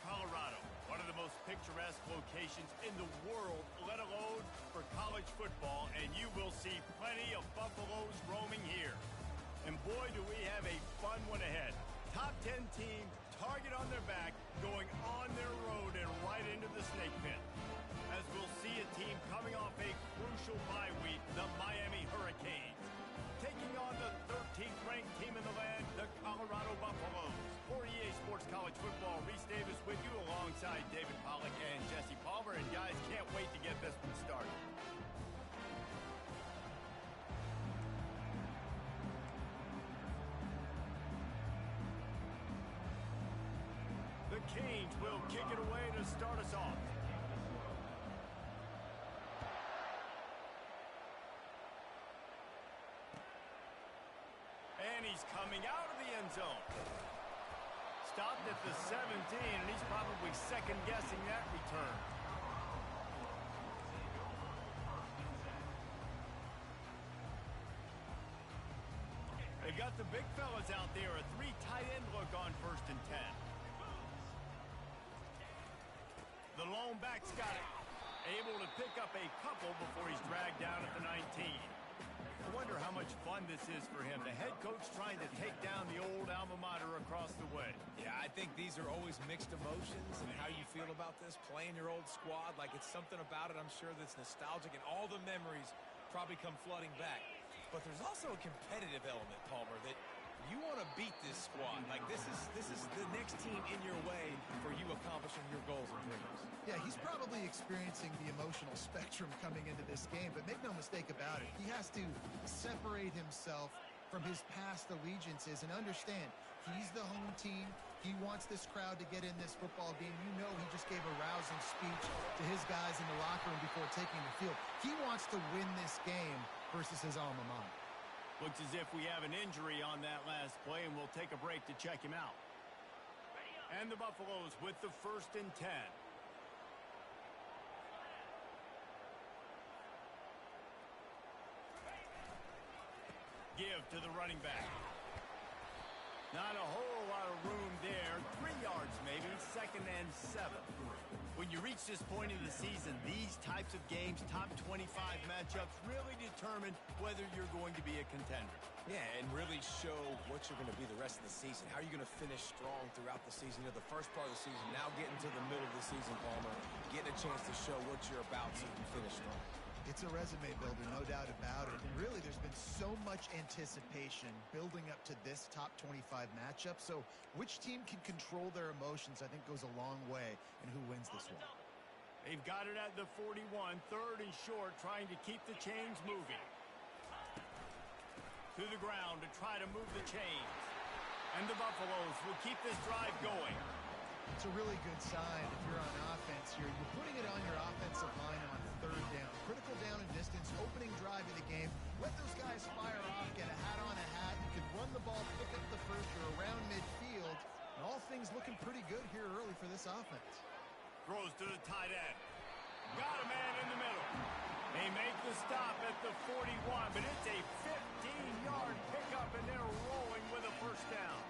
Colorado, one of the most picturesque locations in the world, let alone for college football, and you will see plenty of Buffaloes roaming here. And boy, do we have a fun one ahead. Top 10 team, target on their back, going on their road and right into the snake pit. As we'll see a team coming off a crucial bye week, the Miami Hurricanes, taking on the 13th ranked team in the land, the Colorado Buffaloes. For EA Sports College Football, Reese Davis with you alongside David Pollack and Jesse Palmer. And guys, can't wait to get this one started. The Canes will kick it away to start us off. And he's coming out of the end zone. Stopped at the 17, and he's probably second-guessing that return. They've got the big fellas out there, a 3 tight end look on 1st and 10. The lone back's got it. Able to pick up a couple before he's dragged down at the 19. I wonder how much fun this is for him. The head coach trying to take down the old alma mater across the way. Yeah, I think these are always mixed emotions, and how you feel about this, playing your old squad, like it's something about it, I'm sure, that's nostalgic, and all the memories probably come flooding back. But there's also a competitive element, Palmer, that you want to beat this squad. Like, this is the next team in your way for you accomplishing your goals and dreams. Yeah, he's probably experiencing the emotional spectrum coming into this game, but make no mistake about it, he has to separate himself from his past allegiances and understand he's the home team. He wants this crowd to get in this football game. You know he just gave a rousing speech to his guys in the locker room before taking the field. He wants to win this game versus his alma mater. Looks as if we have an injury on that last play, and we'll take a break to check him out. And the Buffaloes with the 1st and 10. Give to the running back. Not a whole lot of room there. 3 yards maybe, 2nd and 7. When you reach this point in the season, these types of games, top 25 matchups, really determine whether you're going to be a contender. Yeah, and really show what you're going to be the rest of the season. How are you going to finish strong throughout the season? You know, the first part of the season, now getting to the middle of the season, Palmer, getting a chance to show what you're about so you can finish strong. It's a resume builder, no doubt about it. And really, there's been so much anticipation building up to this top 25 matchup. So which team can control their emotions, I think, goes a long way in who wins this one. They've got it at the 41, 3rd and short, trying to keep the chains moving. To the ground to try to move the chains. And the Buffaloes will keep this drive going. It's a really good sign if you're on offense. You're putting it on your offensive line on 3rd down. Critical down and distance, opening drive of the game. Let those guys fire off, get a hat on a hat. You can run the ball, pick up the first or around midfield. And all things looking pretty good here early for this offense. Throws to the tight end. Got a man in the middle. They make the stop at the 41, but it's a 15-yard pickup, and they're rolling with a 1st down.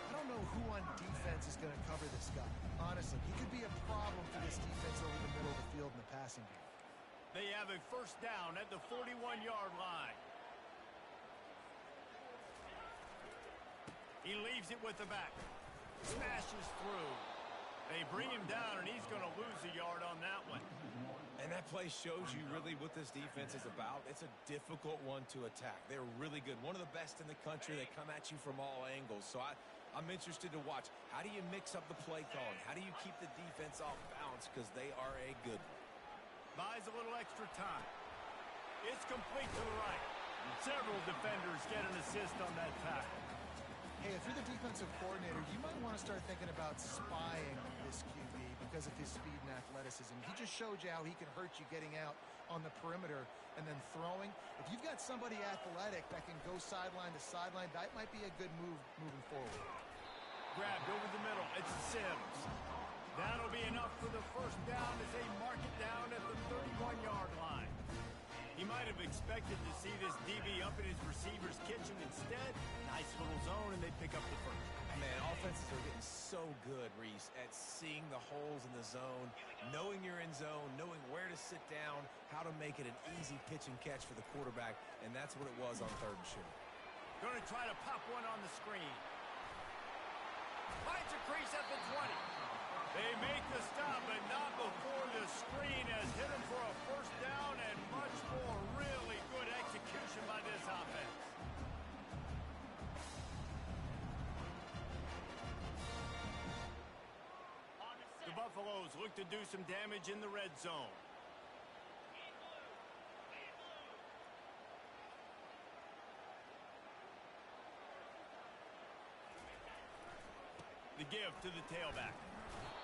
I don't know who on defense is going to cover this guy. Honestly, he could be a problem for this defense over the middle of the field in the passing game. They have a 1st down at the 41-yard line. He leaves it with the back. Smashes through. They bring him down, and he's going to lose a yard on that one. And that play shows you really what this defense is about. It's a difficult one to attack. They're really good. One of the best in the country. They come at you from all angles. So I'm interested to watch. How do you mix up the play calling? How do you keep the defense off balance? Because they are a good one. Buys a little extra time. It's complete to the right. Several defenders get an assist on that tackle. Hey, if you're the defensive coordinator, you might want to start thinking about spying this QB because of his speed and athleticism. He just showed you how he can hurt you getting out on the perimeter and then throwing. If you've got somebody athletic that can go sideline to sideline, that might be a good move moving forward. Grabbed over the middle. It's Sims. That'll be enough for the 1st down as they mark it down at the 31-yard line. He might have expected to see this DB up in his receiver's kitchen. Instead, nice little zone, and they pick up the 1st. Man, offenses are getting so good good, Reese, at seeing the holes in the zone, knowing you're in zone, knowing where to sit down, how to make it an easy pitch and catch for the quarterback, and that's what it was on 3rd and short. Going to try to pop one on the screen. Finds a crease at the 20. They make the stop, but not before the screen has hit him for a first down and much more. Really good execution by this offense. The Buffaloes look to do some damage in the red zone. The give to the tailback.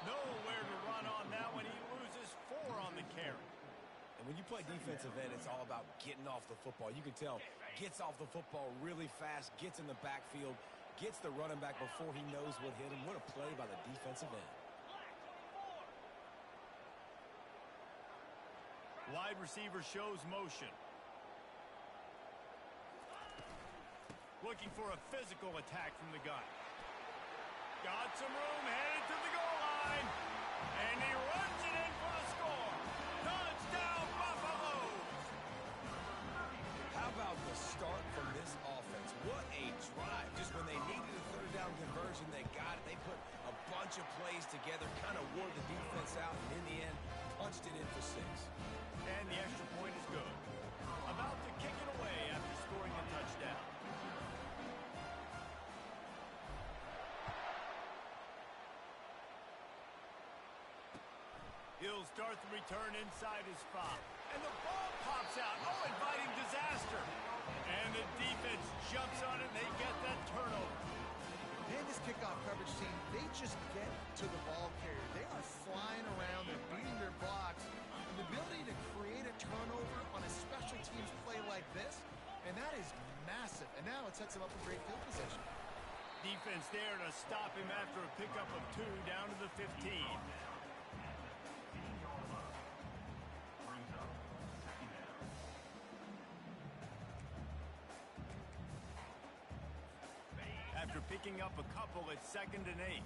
Nowhere to run on that one. He loses 4 on the carry. And when you play defensive end, it's all about getting off the football. You can tell, gets off the football really fast, gets in the backfield, gets the running back before he knows what hit him. What a play by the defensive end. Wide receiver shows motion. Looking for a physical attack from the gun. Got some room, headed to the goal line. And he runs it in for the score. Touchdown, Buffaloes! How about the start from this offense? What a drive. Just when they needed a 3rd down conversion, they got it. They put a bunch of plays together, kind of wore the defense out, and in the end, punched it in for 6. And the extra point is good. About to kick it away after scoring a touchdown. He'll start the return inside his 5. And the ball pops out. Oh, inviting disaster. And the defense jumps on it, and they get that turnover. And this kickoff coverage team, they just get to the ball carrier. They are flying around. They're beating their blocks. And the ability to create a turnover on a special teams play like this, and that is massive. And now it sets them up for great field position. Defense there to stop him after a pickup of 2 down to the 15. After picking up a couple at 2nd and 8.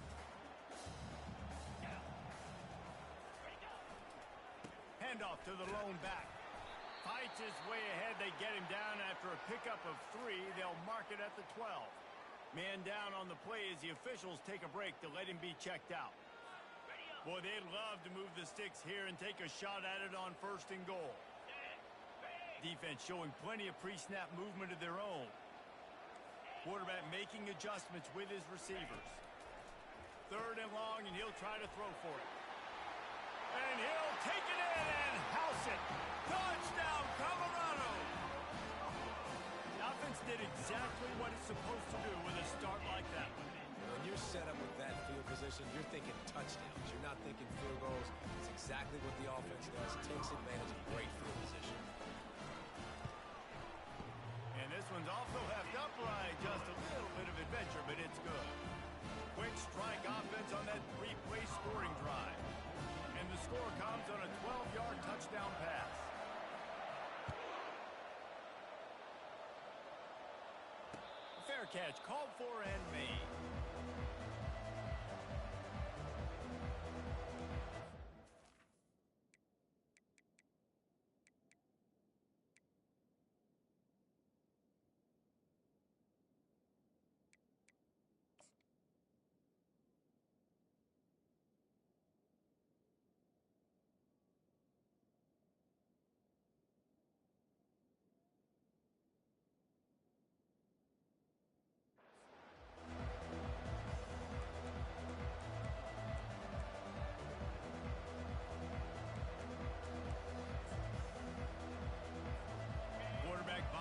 Handoff to the lone back. Fights his way ahead. They get him down after a pickup of 3. They'll mark it at the 12. Man down on the play as the officials take a break to let him be checked out. Boy, they'd love to move the sticks here and take a shot at it on 1st and goal. Defense showing plenty of pre-snap movement of their own. Quarterback making adjustments with his receivers. 3rd and long, and he'll try to throw for it. And he'll take it in and house it. Touchdown, Colorado! The offense did exactly what it's supposed to do with a start like that one. When you're set up with that field position, you're thinking touchdowns. You're not thinking field goals. It's exactly what the offense does. Takes advantage of great field position. And this one's also left upright. Just a little bit of adventure, but it's good. Quick strike offense on that 3-play scoring drive. And the score comes on a 12-yard touchdown pass. Fair catch called for and made.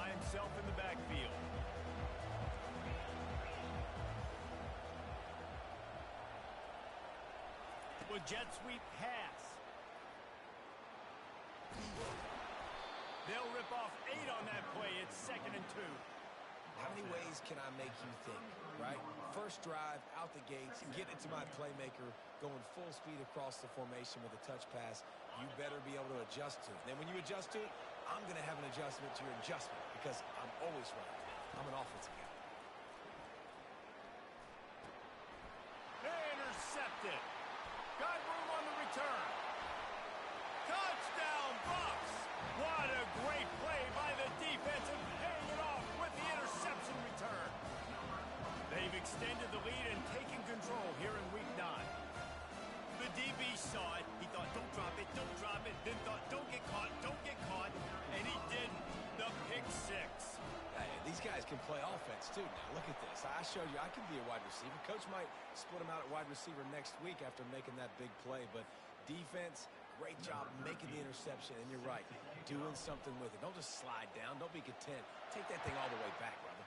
Himself in the backfield. With jet sweep pass. They'll rip off 8 on that play. It's 2nd and 2. How many ways can I make you think, right? First drive, out the gates, get it to my playmaker, going full speed across the formation with a touch pass. You better be able to adjust to it. Then when you adjust to it, I'm going to have an adjustment to your adjustment because I'm always right. I'm an offensive guy. Intercepted. return. Touchdown, Bucks! What a great play by the defense and paying it off with the interception return. They've extended the lead and taken control here in Week 9. The DB saw it. He thought, don't drop it, then thought, don't get caught, and he did the pick six. Hey, these guys can play offense, too. Now, look at this. I showed you I can be a wide receiver. Coach might split him out at wide receiver next week after making that big play, but defense, great job making the interception, and you're right, doing something with it. Don't just slide down. Don't be content. Take that thing all the way back, brother.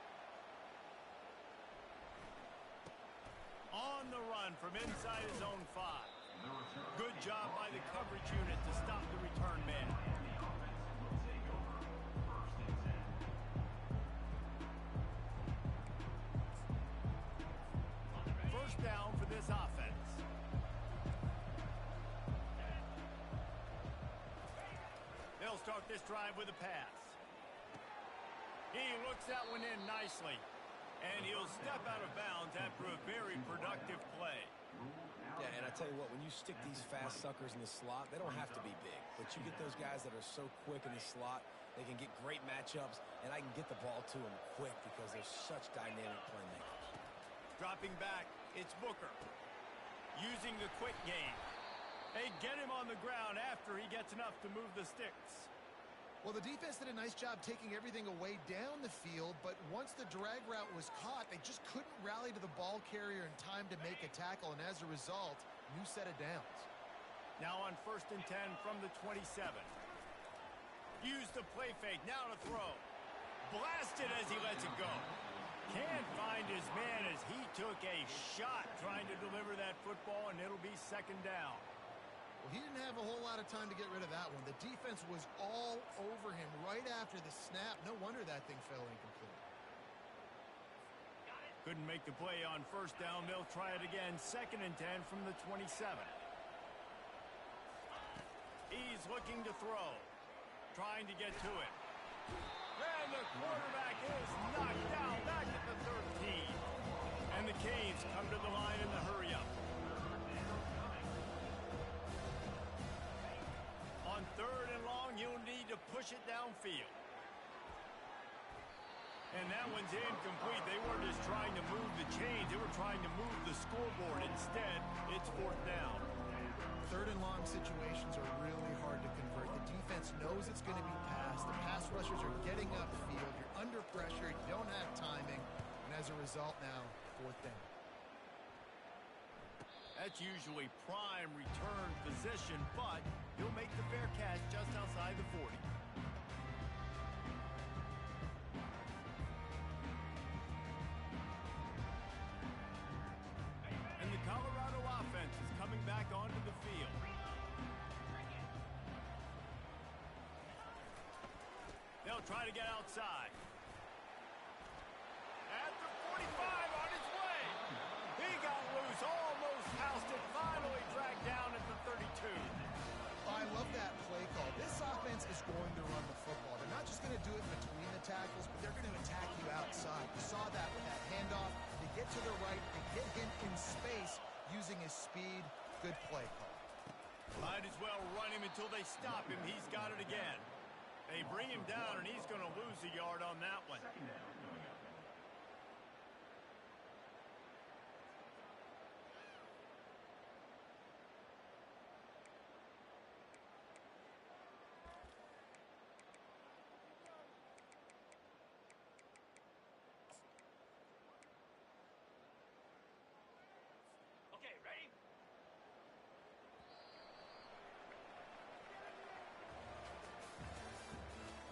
On the run from inside his own 5. Good job by the coverage unit to stop the return man. First down for this offense. They'll start this drive with a pass. He looks that one in nicely. And he'll step out of bounds after a very productive play. Yeah, and I tell you what, when you stick these fast suckers in the slot, they don't have to be big. But you get those guys that are so quick in the slot, they can get great matchups, and I can get the ball to them quick because they're such dynamic playmakers. Dropping back, it's Booker. Using the quick game. They get him on the ground after he gets enough to move the sticks. Well, the defense did a nice job taking everything away down the field, but once the drag route was caught, they just couldn't rally to the ball carrier in time to make a tackle, and as a result, new set of downs. Now on 1st and 10 from the 27. Use the play fake, now to throw. Blasted as he lets it go. Can't find his man as he took a shot trying to deliver that football, and it'll be 2nd down. Well, he didn't have a whole lot of time to get rid of that one. The defense was all over him right after the snap. No wonder that thing fell incomplete. Couldn't make the play on 1st down. They'll try it again. 2nd and 10 from the 27. He's looking to throw. Trying to get to it. And the quarterback is knocked down back at the 13. And the Canes come to the line in the hurry-up. On 3rd and long, you'll need to push it downfield. And that one's incomplete. They weren't just trying to move the chains. They were trying to move the scoreboard. Instead, it's 4th down. 3rd and long situations are really hard to convert. The defense knows it's going to be passed. The pass rushers are getting upfield. You're under pressure. You don't have timing. And as a result now, 4th down. That's usually prime return position, but he'll make the fair catch just outside the 40. And the Colorado offense is coming back onto the field. They'll try to get outside. At the 45 on his way. He got loose, almost housed it, finally dragged down at the 32. I love that play call. This offense is going to run the football. They're not just going to do it between the tackles, but they're going to attack you outside. You saw that with that handoff. They get to the right, they get him in space using his speed. Good play call. Might as well run him until they stop him. He's got it again. They bring him down, and he's going to lose a yard on that one. Okay, ready?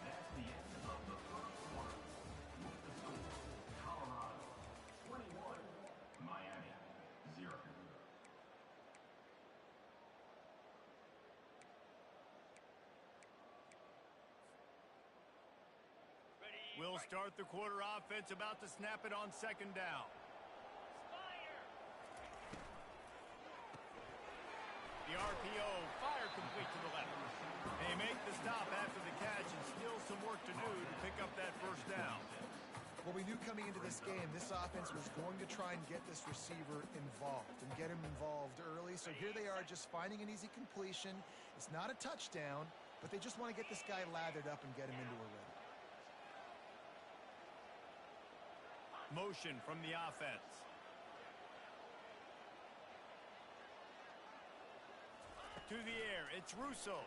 That's the end of the first quarter. With the score, Colorado 21, Miami 0. We'll start the quarter offense, about to snap it on 2nd down. The RPO, fire complete to the left. They make the stop after the catch and still some work to do to pick up that 1st down. Well, we knew coming into this game, this offense was going to try and get this receiver involved and get him involved early. So here they are just finding an easy completion. It's not a touchdown, but they just want to get this guy lathered up and get him into a rhythm. Motion from the offense. To the air, it's Russo.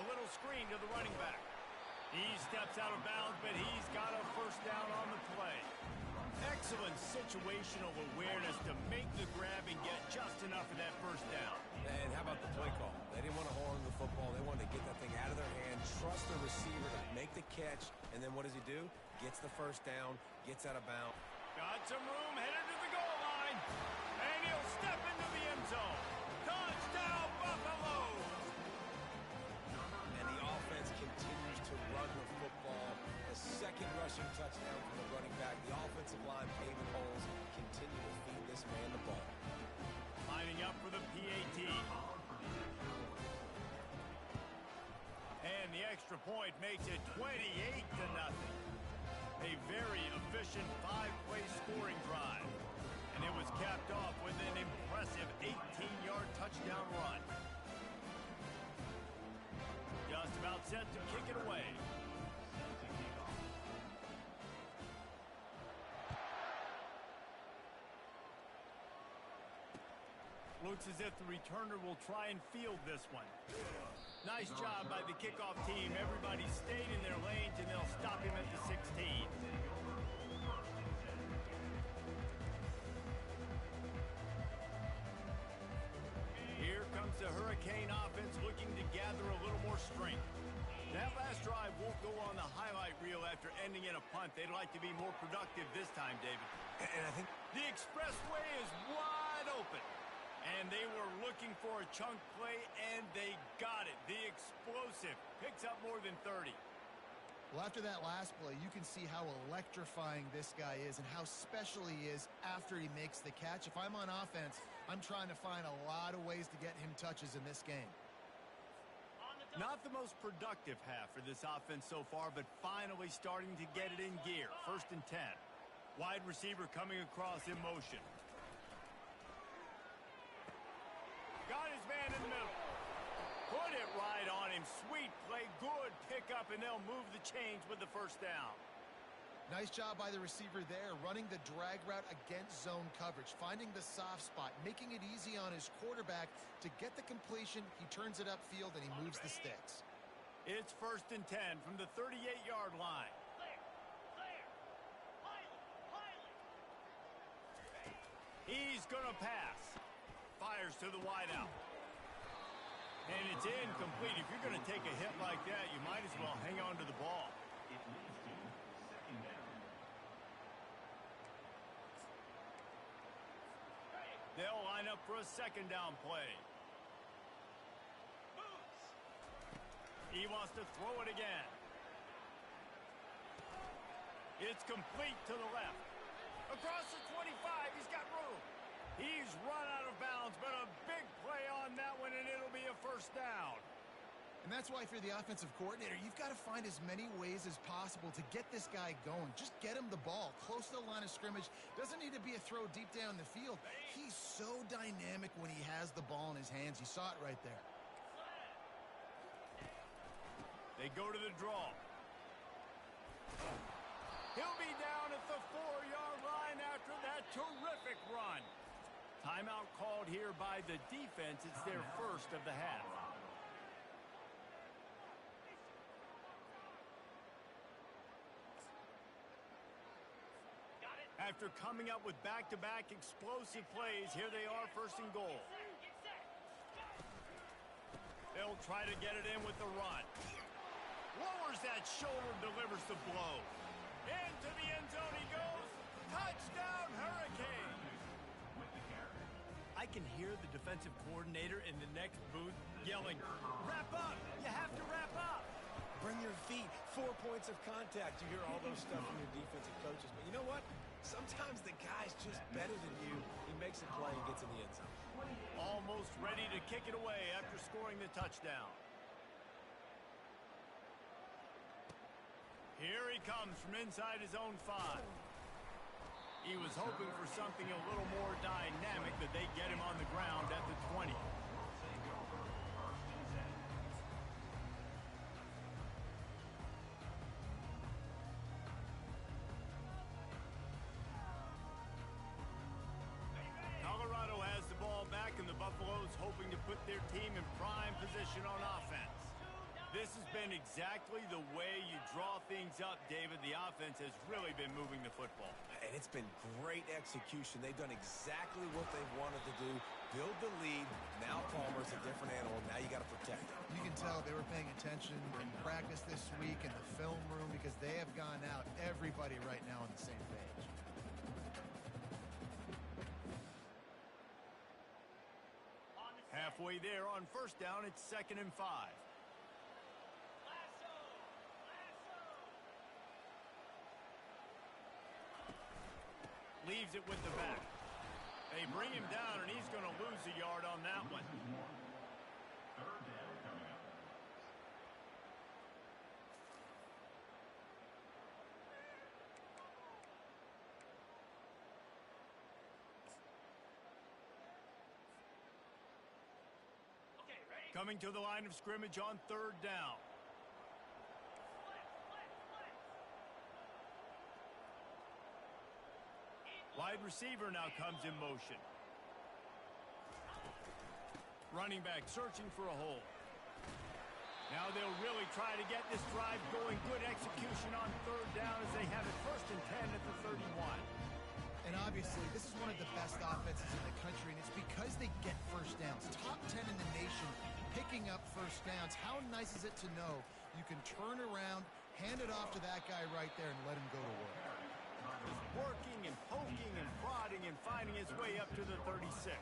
A little screen to the running back. He steps out of bounds, but he's got a first down on the play. Excellent situational awareness to make the grab and get just enough of that first down. And how about the play call? They didn't want to hold on to the football. They wanted to get that thing out of their hand, trust the receiver to make the catch, and then what does he do? Gets the first down, gets out of bounds. Got some room, headed to the goal line, and he'll step into the end zone. Touchdown, Buffalo! And the offense continues to run the football. A second rushing touchdown from the running back. The offensive line paving holes, continue to feed this man the ball. Lining up for the PAT. And the extra point makes it 28-0. A very efficient 5-play scoring drive. And it was capped off with an impressive 18-yard touchdown run. Just about set to kick it away. Looks as if the returner will try and field this one. Nice job by the kickoff team. Everybody stayed in their lanes, and they'll stop him at the 16. Here comes the Hurricane offense looking to gather a little more strength. That last drive won't go on the highlight reel after ending in a punt. They'd like to be more productive this time, David. And I think the expressway is wide open. And they were looking for a chunk play, and they got it. The explosive picks up more than 30. Well, after that last play, you can see how electrifying this guy is and how special he is after he makes the catch. If I'm on offense, I'm trying to find a lot of ways to get him touches in this game. Not the most productive half for this offense so far, but finally starting to get it in gear. 1st and 10. Wide receiver coming across in motion. Got his man in the middle. Put it right on him. Sweet play. Good pickup, and they'll move the chains with the first down. Nice job by the receiver there, running the drag route against zone coverage, finding the soft spot, making it easy on his quarterback to get the completion. He turns it upfield, and he moves the sticks. It's 1st and 10 from the 38-yard line. He's going to pass. Fires to the wideout. And it's incomplete. If you're going to take a hit like that, you might as well hang on to the ball. It leads to 2nd down. They'll line up for a 2nd down play. He wants to throw it again. It's complete to the left. Across the 25, he's got room. He's run out of bounds, but a big play on that one, and it'll be a 1st down. And that's why for the offensive coordinator, you've got to find as many ways as possible to get this guy going. Just get him the ball close to the line of scrimmage. Doesn't need to be a throw deep down the field. He's so dynamic when he has the ball in his hands. You saw it right there. They go to the draw. He'll be down at the 4-yard line after that terrific run. Timeout called here by the defense. It's their first of the half. After coming up with back-to-back explosive plays, here they are, 1st and goal. They'll try to get it in with the run. Lowers that shoulder, delivers the blow. Into the end zone he goes. Touchdown, Hurricane! I can hear the defensive coordinator in the next booth yelling, "Wrap up! You have to wrap up!" bring your feet, 4 points of contact. You hear all those stuff from your defensive coaches. But you know what? Sometimes the guy's just better than you. He makes a play and gets in the end zone. Almost ready to kick it away after scoring the touchdown. Here he comes from inside his own 5. He was hoping for something a little more dynamic, that they get him on the ground at the 20. Colorado has the ball back, and the Buffaloes hoping to put their team in prime position on offense. This has been exactly the way you draw things up, David. The offense has really been moving the football. And it's been great execution. They've done exactly what they wanted to do. Build the lead. Now Palmer's a different animal. Now you got to protect it. You can tell they were paying attention in practice this week in the film room, because they have gone out, everybody right now on the same page. Halfway there on first down, it's 2nd and 5. Leaves it with the back. They bring him down, and he's going to lose a yard on that one. Third down coming up. Coming to the line of scrimmage on 3rd down. Wide receiver now comes in motion. Running back searching for a hole. Now they'll really try to get this drive going. Good execution on 3rd down as they have it 1st and 10 at the 31. And obviously, this is one of the best offenses in the country, and it's because they get first downs. Top 10 in the nation picking up first downs. How nice is it to know you can turn around, hand it off to that guy right there, and let him go to work. Working and poking and prodding and finding his way up to the 36.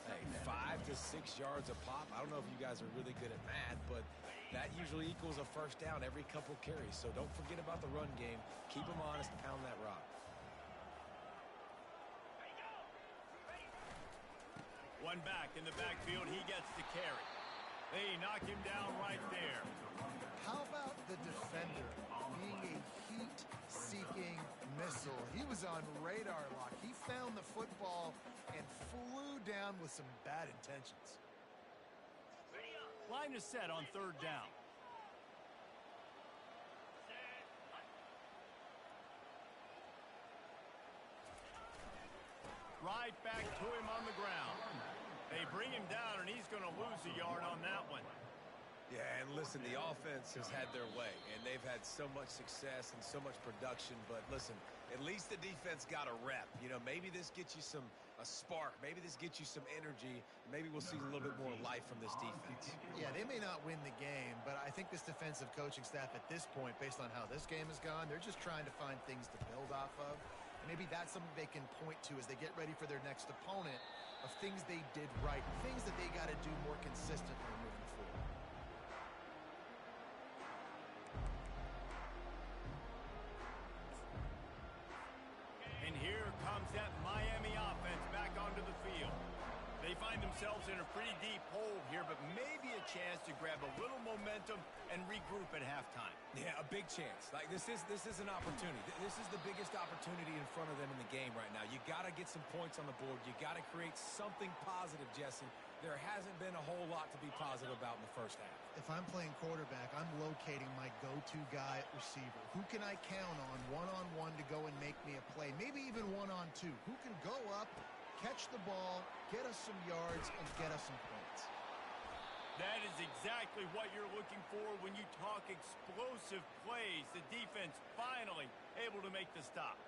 Hey, 5 to 6 yards a pop. I don't know if you guys are really good at math, but that usually equals a first down every couple carries. So don't forget about the run game. Keep them honest, pound that rock. One back in the backfield, he gets the carry. They knock him down right there. How about the defender being a heat-seeking missile? He was on radar lock. He found the football and flew down with some bad intentions. Line is set on 3rd down. Right back to him on the ground. They bring him down, and he's going to lose a yard on that one. Yeah, and listen, the offense has had their way, and they've had so much success and so much production. But listen, at least the defense got a rep. You know, maybe this gets you a spark. Maybe this gets you some energy. Maybe we'll see a little bit more life from this defense. Yeah, they may not win the game, but I think this defensive coaching staff at this point, based on how this game has gone, they're just trying to find things to build off of. And maybe that's something they can point to as they get ready for their next opponent, of things they did right, things that they got to do more consistently moving forward. And here comes that Miami offense back onto the field. They find themselves in a pretty deep hole here, but maybe a chance to grab a little momentum and regroup at halftime. Yeah, a big chance. Like this is an opportunity. This is the biggest opportunity in front of them in the game right now. You got to get some points on the board. You got to create something positive, Jesse. There hasn't been a whole lot to be positive about in the first half. If I'm playing quarterback, I'm locating my go-to guy at receiver. Who can I count on one-on-one to go and make me a play? Maybe even one-on-two. Who can go up, catch the ball, get us some yards, and get us some points? That is exactly what you're looking for when you talk explosive plays. The defense finally able to make the stop.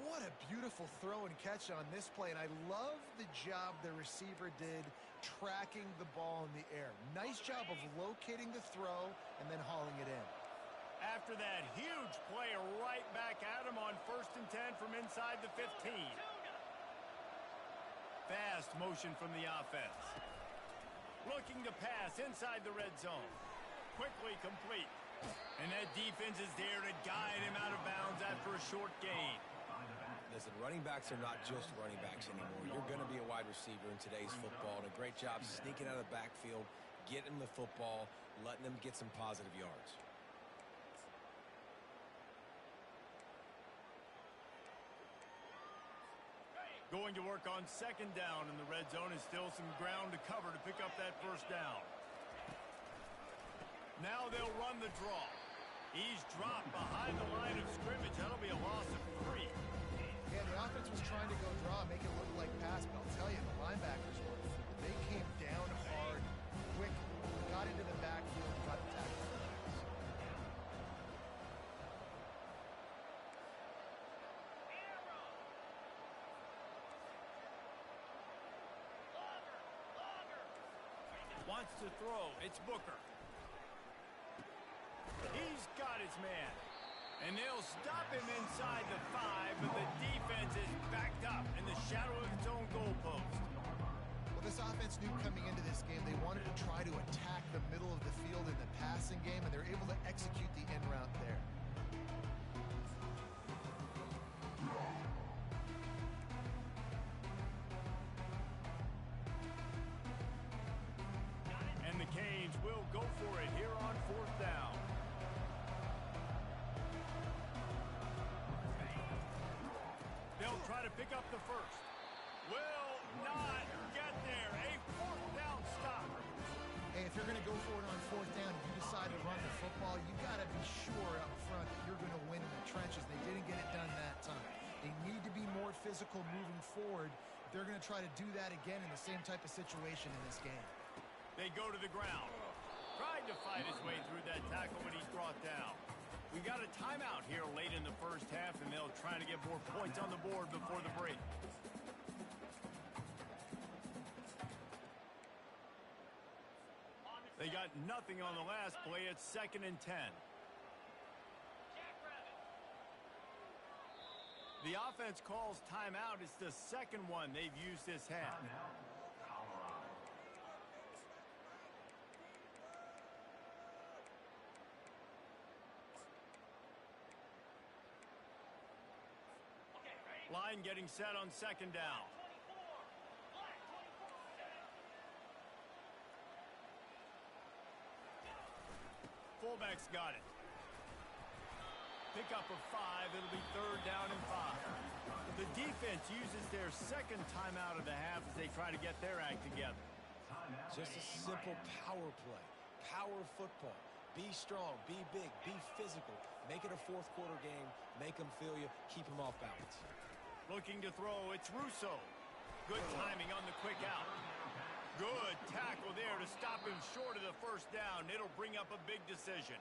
What a beautiful throw and catch on this play, and I love the job the receiver did tracking the ball in the air. Nice job of locating the throw and then hauling it in. After that huge play, right back at him on 1st and 10 from inside the 15. Fast motion from the offense. Looking to pass inside the red zone. Quickly complete. And that defense is there to guide him out of bounds after a short gain. Listen, running backs are not just running backs anymore. You're going to be a wide receiver in today's football. And a great job sneaking out of the backfield, getting the football, letting them get some positive yards. Going to work on second down in the red zone, and still some ground to cover to pick up that first down. Now they'll run the draw. He's dropped behind the line of scrimmage. That'll be a loss of 3. Yeah, the offense was trying to go draw, make it look like pass, but I'll tell you, the linebackers were fooled. They came down hard, quick, got into the backfield, and got the tackle. Wants to throw. It's Booker. He's got his man. And they'll stop him inside the 5, but the defense is backed up in the shadow of its own goalpost. Well, this offense knew coming into this game they wanted to try to attack the middle of the field in the passing game, and they're able to execute the end route there. And the Canes will go for it here on fourth down. They'll try to pick up the first. Will not get there. A fourth down stop. Hey, if you're going to go for it on fourth down, if you decide to run the football, you got to be sure up front that you're going to win in the trenches. They didn't get it done that time. They need to be more physical moving forward. They're going to try to do that again in the same type of situation in this game. They go to the ground. Tried to fight his way through that tackle, but he's brought down. We've got a timeout here late in the first half, and they'll try to get more points on the board before the break. They got nothing on the last play. It's 2nd and 10. The offense calls timeout. It's the second one they've used this half. Line getting set on second down. Fullback's got it. Pick up of 5. It'll be 3rd down and 5. The defense uses their second timeout of the half as they try to get their act together. Just a simple power play. Power football. Be strong, be big, be physical. Make it a fourth quarter game. Make them feel you. Keep them off balance. Looking to throw, it's Russo. Good timing on the quick out. Good tackle there to stop him short of the first down. It'll bring up a big decision.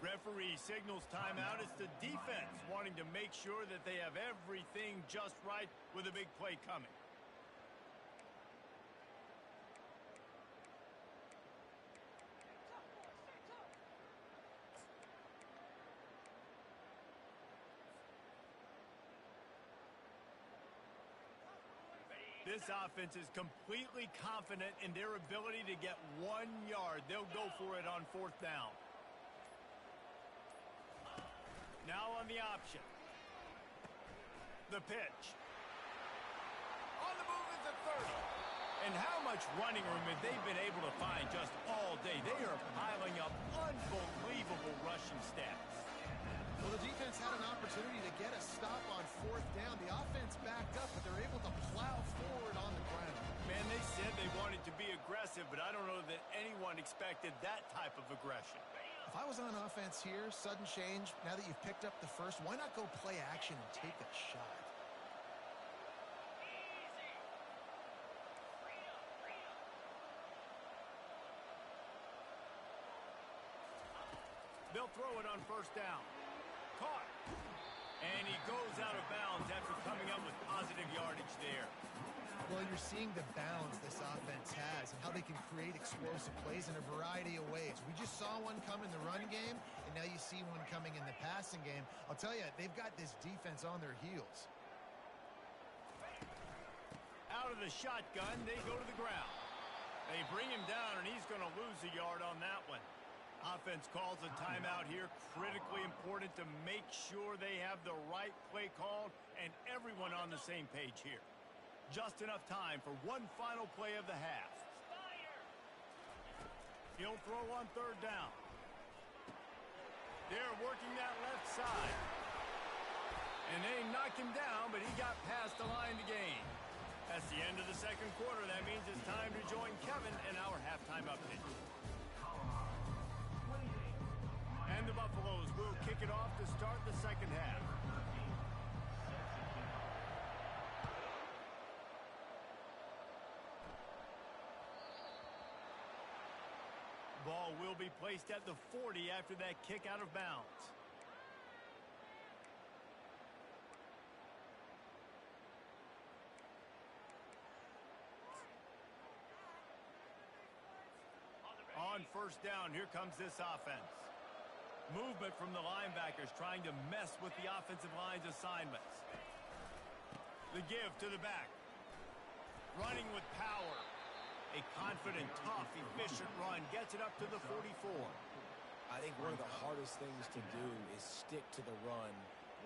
Referee signals timeout. It's the defense wanting to make sure that they have everything just right with a big play coming. This offense is completely confident in their ability to get 1 yard. They'll go for it on fourth down. Now on the option. The pitch. On the move is the 30. And how much running room have they been able to find just all day? They are piling up unbelievable rushing stats. Well, the defense had an opportunity to get a stop on fourth down. The offense backed up, but they're able to plow forward on the ground. Man, they said they wanted to be aggressive, but I don't know that anyone expected that type of aggression. If I was on offense here, sudden change, now that you've picked up the first, why not go play action and take a shot? They'll throw it on first down. Caught. And he goes out of bounds after coming up with positive yardage there. Well, you're seeing the balance this offense has and how they can create explosive plays in a variety of ways. We just saw one come in the run game, and now you see one coming in the passing game. I'll tell you, they've got this defense on their heels. Out of the shotgun, they go to the ground. They bring him down, and he's going to lose a yard on that one. Offense calls a timeout here. Critically important to make sure they have the right play called and everyone on the same page here. Just enough time for one final play of the half. He'll throw on third down. They're working that left side. And they knocked him down, but he got past the line to gain. into the second quarter. That means it's time to join Kevin in our halftime update. And the Buffaloes will kick it off to start the second half. Ball will be placed at the 40 after that kick out of bounds. On first down, here comes this offense. Movement from the linebackers trying to mess with the offensive line's assignments. The give to the back. Running with power. A confident, tough, efficient run gets it up to the 44. I think one of the hardest things to do is stick to the run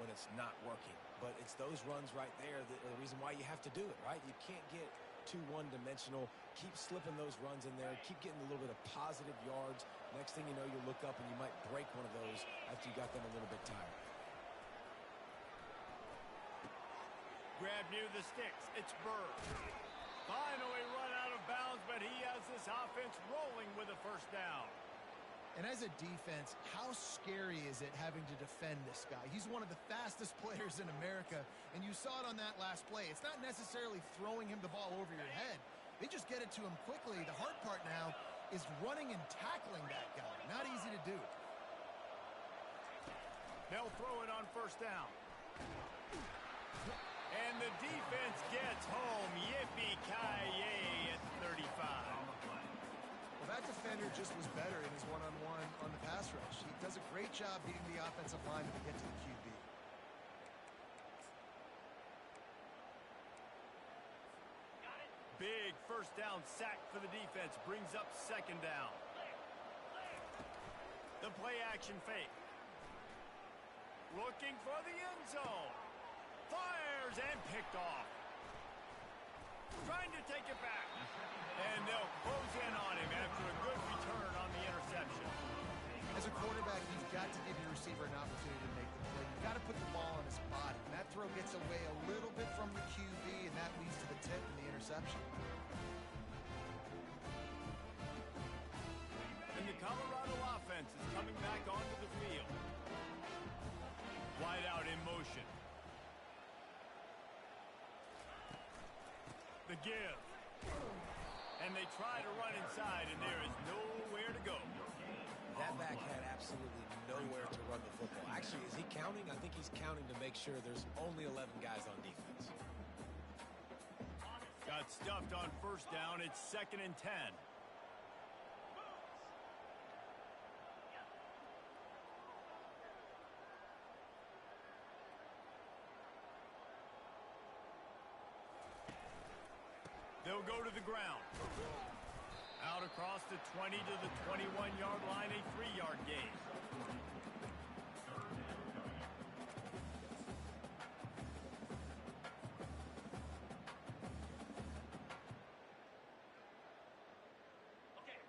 when it's not working. But it's those runs right there that are the reason why you have to do it, right? You can't get too one-dimensional. Keep slipping those runs in there. Keep getting a little bit of positive yards. Next thing you know, you look up and you might break one of those after you got them a little bit tired. Grab near the sticks. It's Burr. Finally run out of bounds, but he has this offense rolling with a first down. And as a defense, how scary is it having to defend this guy? He's one of the fastest players in America, and you saw it on that last play. It's not necessarily throwing him the ball over your head. They just get it to him quickly. The hard part now is running and tackling that guy. Not easy to do. They'll throw it on first down. And the defense gets home. Yippee-ki-yay at 35. Well, that defender just was better in his one-on-one on the pass rush. He does a great job beating the offensive lineman to get to the QB. Big first down sack for the defense. Brings up second down. The play action fake. Looking for the end zone. Fires and picked off. Trying to take it back. And they'll close in on him after a good return on the interception. As a quarterback, you've got to give your receiver an opportunity to make the play. You've got to put the ball on his body. And that throw gets away a little bit from the QB, and that leads to the tip and the interception. And the Colorado offense is coming back onto the field. Wide out in motion. The give. And they try to run inside, and there is nowhere to go. That back had absolutely nowhere to run the football. Actually, is he counting? I think he's counting to make sure there's only 11 guys on defense. Got stuffed on first down. It's 2nd and 10. They'll go to the ground. Out across the 20 to the 21-yard line, a 3-yard gain.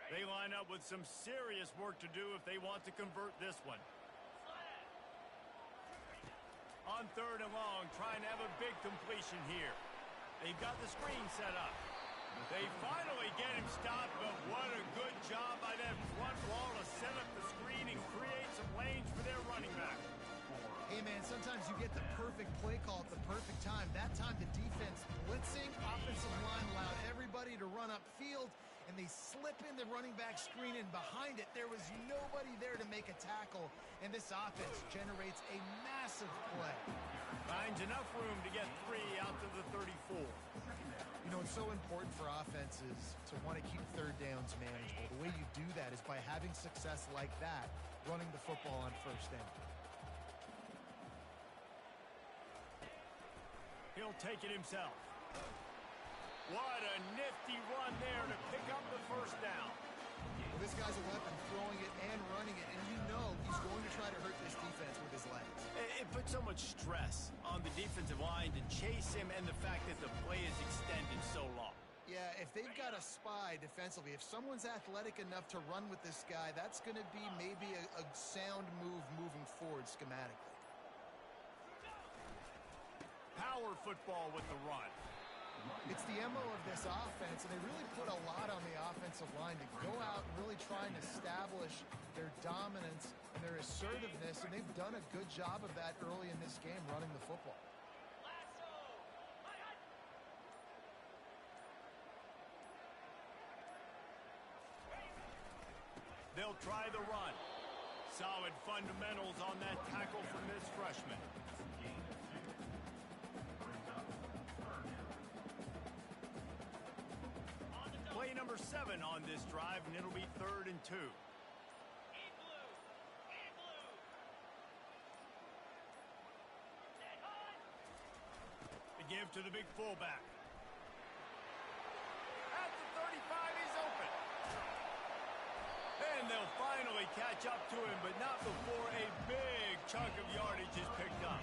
They line up with some serious work to do if they want to convert this one. On 3rd and long, trying to have a big completion here. They've got the screen set up. They finally get him stopped, but what a good job by that front wall to set up the screen and create some lanes for their running back. Hey, man, sometimes you get the perfect play call at the perfect time. That time the defense blitzing, offensive line allowed everybody to run upfield, and they slip in the running back screen, and behind it, there was nobody there to make a tackle, and this offense generates a massive play. Finds enough room to get 3 out to the 34. You know, it's so important for offenses to want to keep third downs manageable. The way you do that is by having success like that, running the football on first down. He'll take it himself. What a nifty run there to pick up the first down. Well, this guy's a weapon, throwing it and running it, and you know he's going to try to hurt this defense with his legs. It puts so much stress on the defensive line to chase him, and the fact that the play is extended so long. Yeah, if they've got a spy defensively, if someone's athletic enough to run with this guy, that's going to be maybe a sound move moving forward schematically. Power football with the run. It's the MO of this offense, and they really put a lot on the offensive line to go out and really try and establish their dominance and their assertiveness, and they've done a good job of that early in this game running the football. They'll try the run. Solid fundamentals on that tackle from this freshman. Play number 7 on this drive, and it'll be 3rd and 2. The give to the big fullback. At the 35, he's open. And they'll finally catch up to him, but not before a big chunk of yardage is picked up.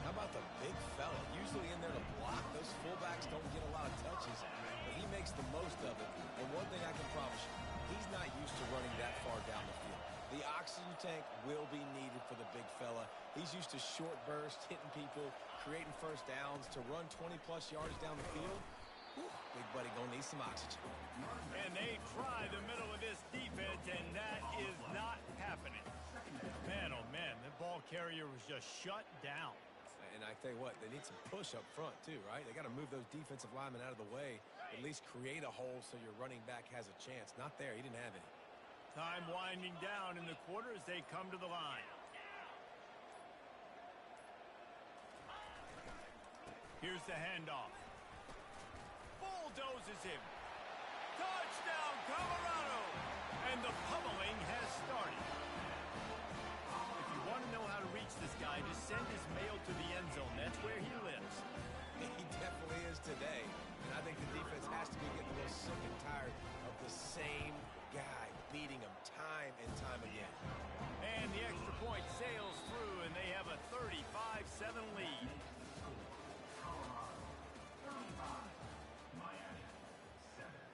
How about the big fella? Usually in there to block. Those fullbacks don't get a lot of touches, but he makes the most of it. And one thing I can promise you, he's not used to running that far down the field. The oxygen tank will be needed for the big fella. He's used to short bursts, hitting people, creating first downs. To run 20-plus yards down the field, whew, big buddy gonna need some oxygen. And they try the middle of this defense, and that is not happening. Man, oh man, the ball carrier was just shut down. And I tell you what, they need some push up front too, right? They got to move those defensive linemen out of the way, at least create a hole so your running back has a chance. Not there. He didn't have any. Time winding down in the quarter as they come to the line. Here's the handoff. Bulldozes him. Touchdown, Colorado! And the pummeling has started. If you want to know how to reach this guy, just send his mail to the end zone. That's where he lives. He definitely is today. And I think the defense has to be getting a little sick and tired of the same guy beating him time and time again. And the extra point sails through, and they have a 35-7 lead.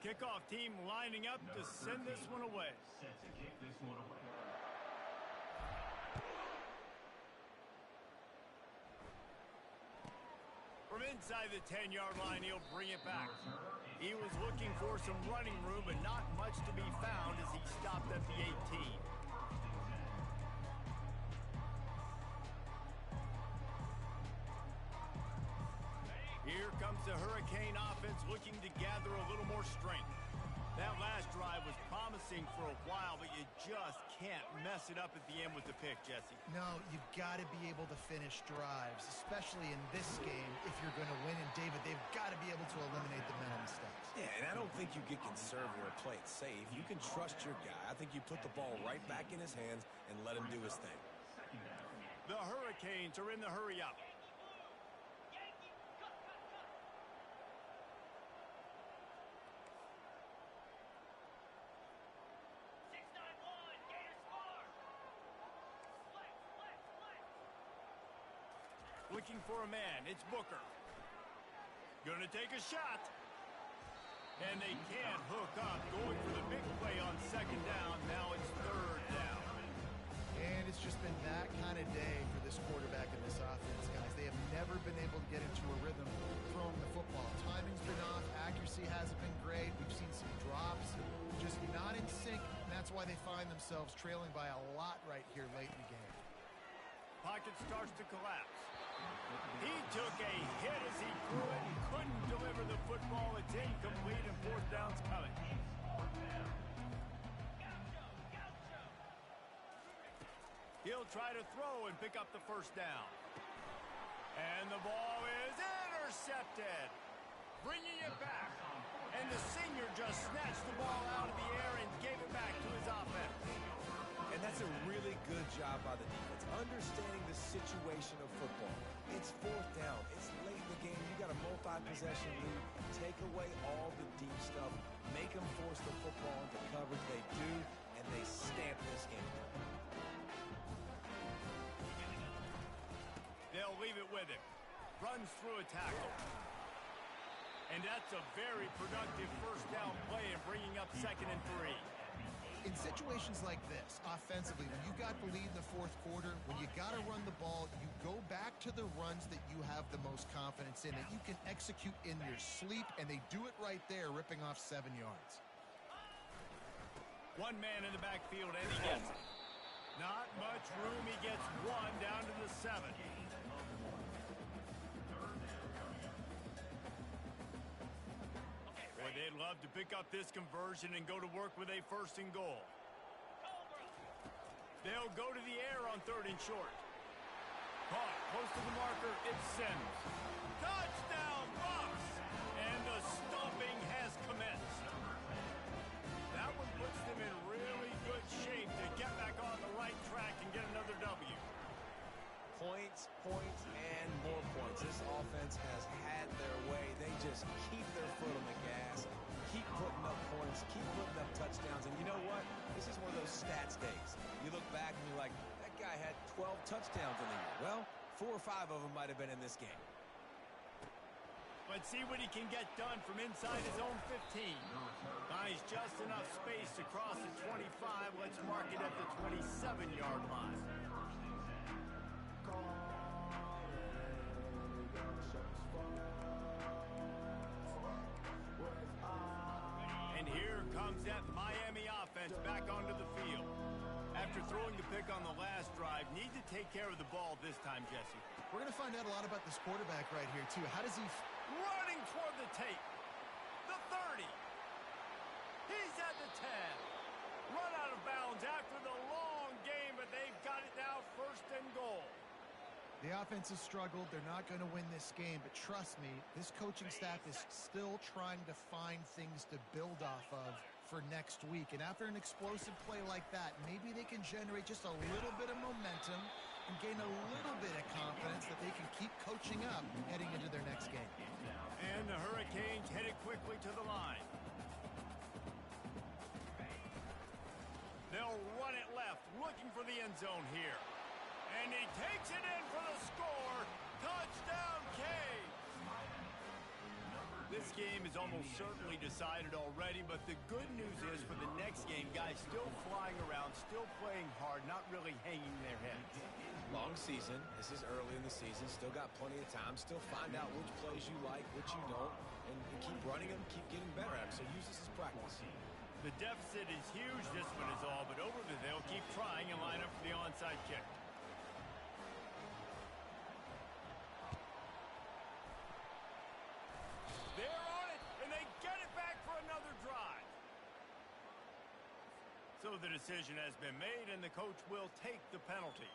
Kickoff team lining up to send this one away. Set to kick this one away. From inside the 10-yard line, he'll bring it back. He was looking for some running room, but not much to be found as he stopped at the 18. Here comes the Hurricane offense looking to gather a little more strength. That last drive was promising for a while, but you just can't mess it up at the end with the pick, Jesse. No, you've got to be able to finish drives, especially in this game if you're going to win. And, David, they've got to be able to eliminate the mental mistakes. Yeah, and I don't think you get conservative or play it safe. You can trust your guy. I think you put the ball right back in his hands and let him do his thing. The Hurricanes are in the hurry-up. Looking for a man. It's Booker. Gonna take a shot. And they can't hook up. Going for the big play on 2nd down. Now it's 3rd down. And it's just been that kind of day for this quarterback and this offense, guys. They have never been able to get into a rhythm throwing the football. Timing's been off. Accuracy hasn't been great. We've seen some drops. Just not in sync. And that's why they find themselves trailing by a lot right here late in the game. Pocket starts to collapse. He took a hit as he threw it. Couldn't deliver the football. It's incomplete, and 4th down's coming. He'll try to throw and pick up the 1st down. And the ball is intercepted. Bringing it back. And the senior just snatched the ball out of the air and gave it back to his offense. And that's a really good job by the defense, understanding the situation of football. It's 4th down. It's late in the game. You got a multi-possession lead. Take away all the deep stuff. Make them force the football into coverage. They do, and they stamp this game. They'll leave it with him. Runs through a tackle. And that's a very productive 1st down play and bringing up 2nd and 3. In situations like this, offensively, when you got the lead in the fourth quarter, when you got to run the ball, you go back to the runs that you have the most confidence in, that you can execute in your sleep, and they do it right there, ripping off 7 yards. One man in the backfield, and he gets it. Not much room. He gets one down to the 7. Boy, they'd love to pick up this conversion and go to work with a 1st and goal. They'll go to the air on 3rd and short. Caught close to the marker. It's Sims. Touchdown, Bucks! And the stomping has commenced. That one puts them in really good shape to get back on the right track and get another W. Points, points, and more points. This offense has had their way. They just keep their foot on the gas, keep putting up points, keep putting up touchdowns. And you know what? This is one of those stats days. You look back and you're like, that guy had 12 touchdowns in the year. Well, 4 or 5 of them might have been in this game. Let's see what he can get done from inside his own 15. Buys just enough space to cross the 25. Let's mark it at the 27-yard line. And here comes that Miami offense back onto the field. After throwing the pick on the last drive, need to take care of the ball this time, Jesse. We're going to find out a lot about this quarterback right here, too. How does he... Running toward the tape. The 30. He's at the 10. Run out of bounds after the long game, but they've got it now 1st and goal. The offense has struggled. They're not going to win this game, but trust me, this coaching staff is still trying to find things to build off of for next week. And after an explosive play like that, maybe they can generate just a little bit of momentum and gain a little bit of confidence that they can keep coaching up heading into their next game. And the Hurricanes headed quickly to the line. They'll run it left, looking for the end zone here. And he takes it in for the score. Touchdown, Cade. This game is almost certainly decided already, but the good news is for the next game, guys still flying around, still playing hard, not really hanging their heads. Long season. This is early in the season. Still got plenty of time. Still find out which plays you like, which you don't, and keep running them, keep getting better at them. So use this as practice. The deficit is huge, this one is all, but over there, they'll keep trying and line up for the onside kick. They're on it, and they get it back for another drive. So the decision has been made, and the coach will take the penalty.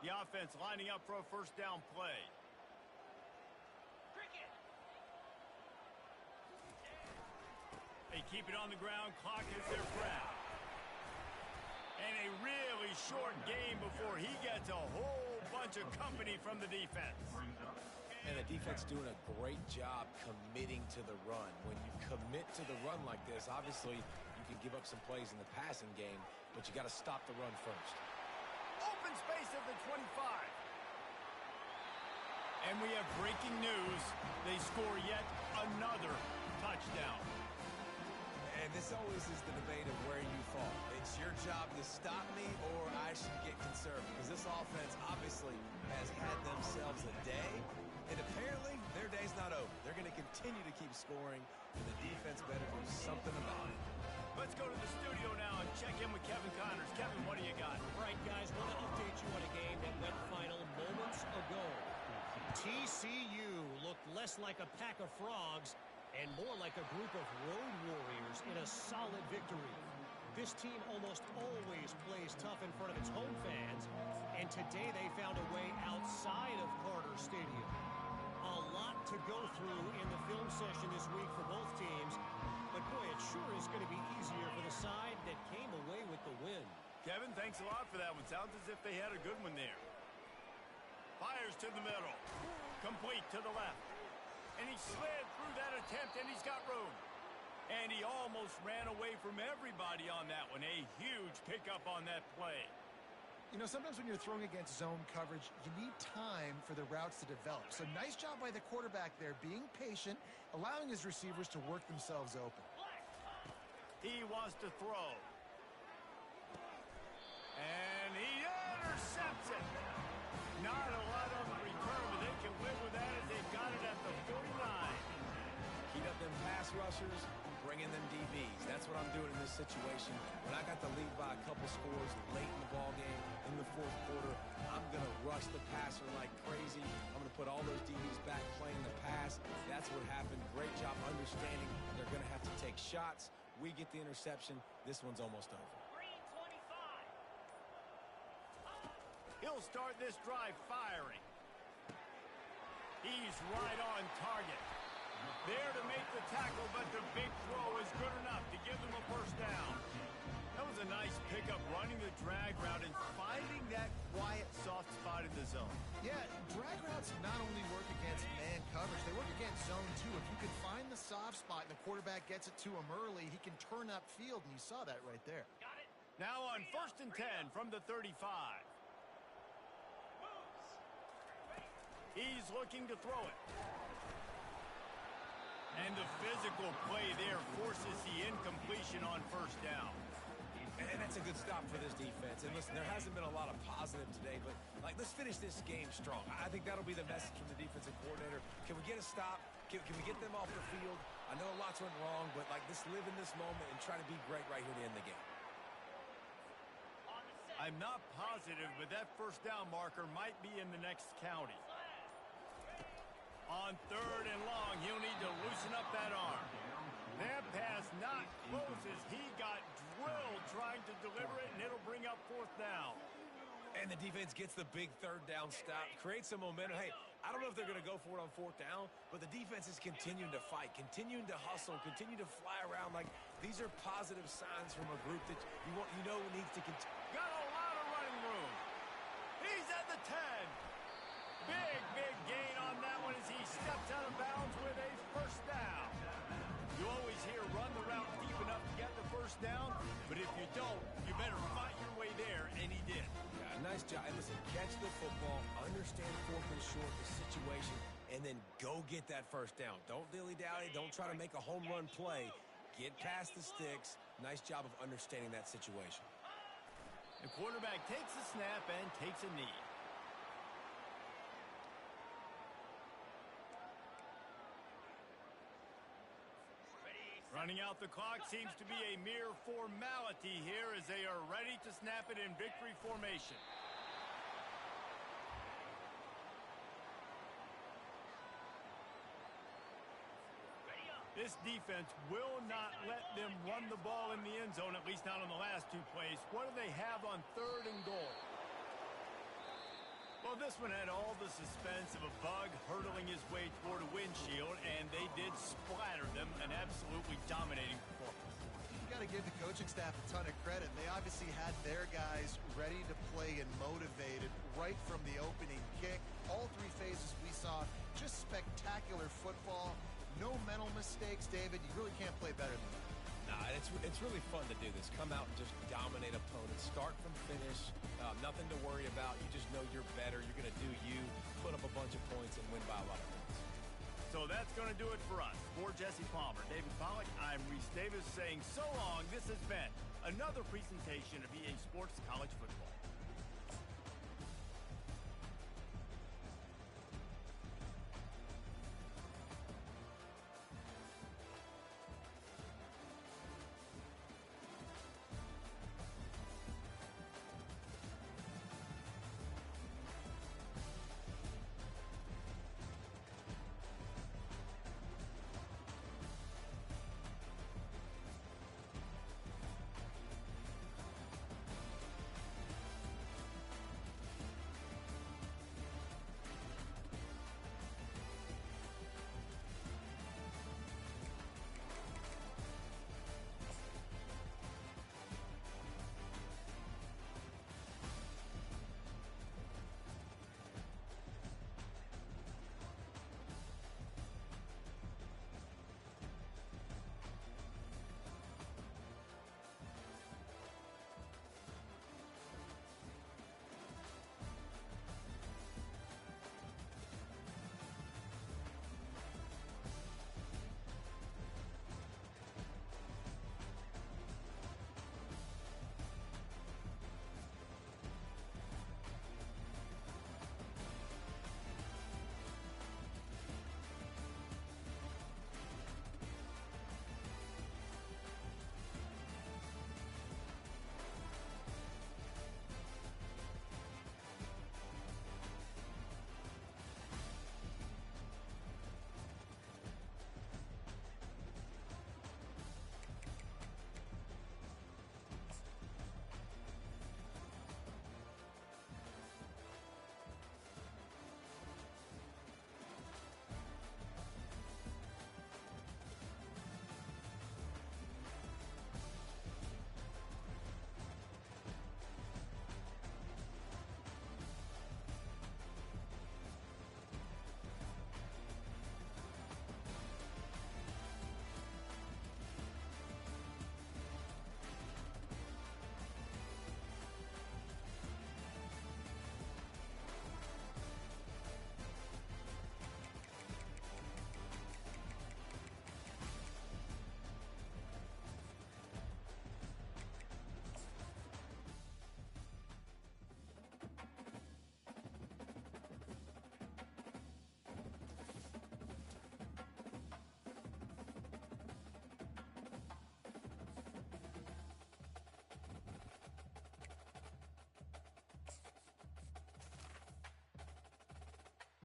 The offense lining up for a 1st down play. They keep it on the ground. Clock is their friend. And a really short game before he gets a whole bunch of company from the defense. And the defense doing a great job committing to the run. When you commit to the run like this, obviously you can give up some plays in the passing game, but you got to stop the run first. Open space at the 25. And we have breaking news. They score yet another touchdown. And this always is the debate of where you fall. It's your job to stop me, or I should get conservative. Because this offense obviously has had themselves a day, and apparently their day's not over. They're going to continue to keep scoring, and the defense better do something about it. Let's go to the studio now and check in with Kevin Connors. Kevin, what do you got? All right, guys, want to update you on a game that went final moments ago. TCU looked less like a pack of frogs and more like a group of road warriors in a solid victory. This team almost always plays tough in front of its home fans, and today they found a way outside of Carter Stadium. A lot to go through in the film session this week for both teams, but boy, it sure is going to be easier for the side that came away with the win. Kevin, thanks a lot for that one. Sounds as if they had a good one there. Fires to the middle. Complete to the left. And he slid through that attempt, and he's got room. And he almost ran away from everybody on that one. A huge pickup on that play. You know, sometimes when you're throwing against zone coverage, you need time for the routes to develop. So nice job by the quarterback there, being patient, allowing his receivers to work themselves open. He wants to throw. And he intercepts it. Not a lot on the return, but they can live with that as they've got it at the 49. Heat up them pass rushers, bring in them DBs. That's what I'm doing in this situation. When I got the lead by a couple scores late in the ball game, in the fourth quarter, I'm going to rush the passer like crazy. I'm going to put all those DBs back playing the pass. That's what happened. Great job understanding they're going to have to take shots. We get the interception. This one's almost over. He'll start this drive firing. He's right on target. There to make the tackle, but the big throw is good enough to give them a first down. That was a nice pickup, running the drag route and finding that quiet, soft spot in the zone. Yeah, drag routes not only work against man coverage, they work against zone too. If you can find the soft spot and the quarterback gets it to him early, he can turn upfield, and you saw that right there. Now on 1st and 10 from the 35. He's looking to throw it. And the physical play there forces the incompletion on first down. And that's a good stop for this defense. And listen, there hasn't been a lot of positive today, but let's finish this game strong. I think that'll be the message from the defensive coordinator. Can we get a stop? Can we get them off the field? I know lots went wrong, but let's live in this moment and try to be great right here to end the game. I'm not positive, but that first down marker might be in the next county. On 3rd and long, he'll need to loosen up that arm. That pass not close as he got drilled trying to deliver it, and it'll bring up 4th down. And the defense gets the big 3rd down stop, creates some momentum. Hey, I don't know if they're going to go for it on 4th down, but the defense is continuing to fight, continuing to hustle, continue to fly around. Like, these are positive signs from a group that you know needs to continue. Got a lot of running room. He's at the 10. Big gain on that one as he steps out of bounds with a first down. You always hear run the route deep enough to get the first down, but if you don't, you better fight your way there, and he did. Yeah, nice job. And listen, catch the football, understand 4th and short, the situation, and then go get that first down. Don't dilly-dally. Don't try to make a home run play. Get past the sticks. Nice job of understanding that situation. The quarterback takes a snap and takes a knee. Running out the clock seems to be a mere formality here as they are ready to snap it in victory formation. This defense will not let them run the ball in the end zone, at least not on the last 2 plays. What do they have on 3rd and goal? Well, this one had all the suspense of a bug hurtling his way toward a windshield, and they did splatter them, an absolutely dominating performance. You got to give the coaching staff a ton of credit. They obviously had their guys ready to play and motivated right from the opening kick. All 3 phases we saw, just spectacular football. No mental mistakes, David. You really can't play better than that. Nah, it's really fun to do this. Come out and just dominate opponents. Start from finish. Nothing to worry about. You just know you're better. You're going to do you, put up a bunch of points, and win by a lot of points. So that's going to do it for us. For Jesse Palmer, David Pollack, I'm Reese Davis saying so long. This has been another presentation of EA Sports College Football.